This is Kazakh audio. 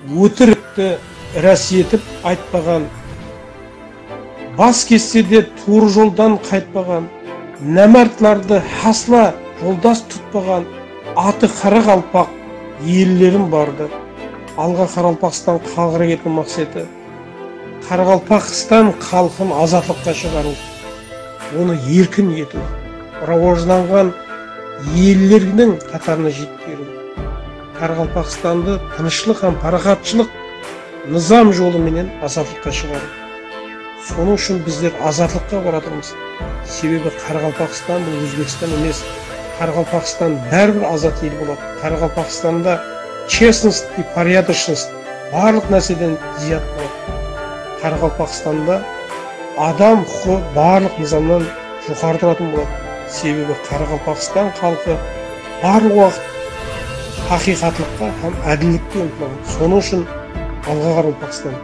өтірікті рас етіп айтпаған, бас кессе де туыр жолдан қайтпаған, нәмәртларды хасла жолдас тұтпаған, аты Қарақалпақ еллерім барды. Алға Қарақалпақстан қалғыра кеткен мақсаты Қарақалпақстан халқын азатлыққа шығару, оны еркін ету, рауажданған еллерінің қатарына жеткеру, Қарақалпақстанды тыныштық һәм парағатшылық низам жолыменен азатлыққа шығару. Соның үшін біздер азатлыққа баратырмыз. Себебі Қарақалпақстан бұл Өзбекстан емес. Қарақалпақстан бәрібір азат ел болады. Қарақалпақстанда честность и порядочность барлық нәрседен зият болады. Қарақалпақстанда адам құқы барлық низамнан жоғары тұратын болады. Себебі Қарақалпақстан халқы барлық уақыт хақиқатлыққа һәм әділдікке ұмтылады. Соның үшін алға Қарақалпақстан.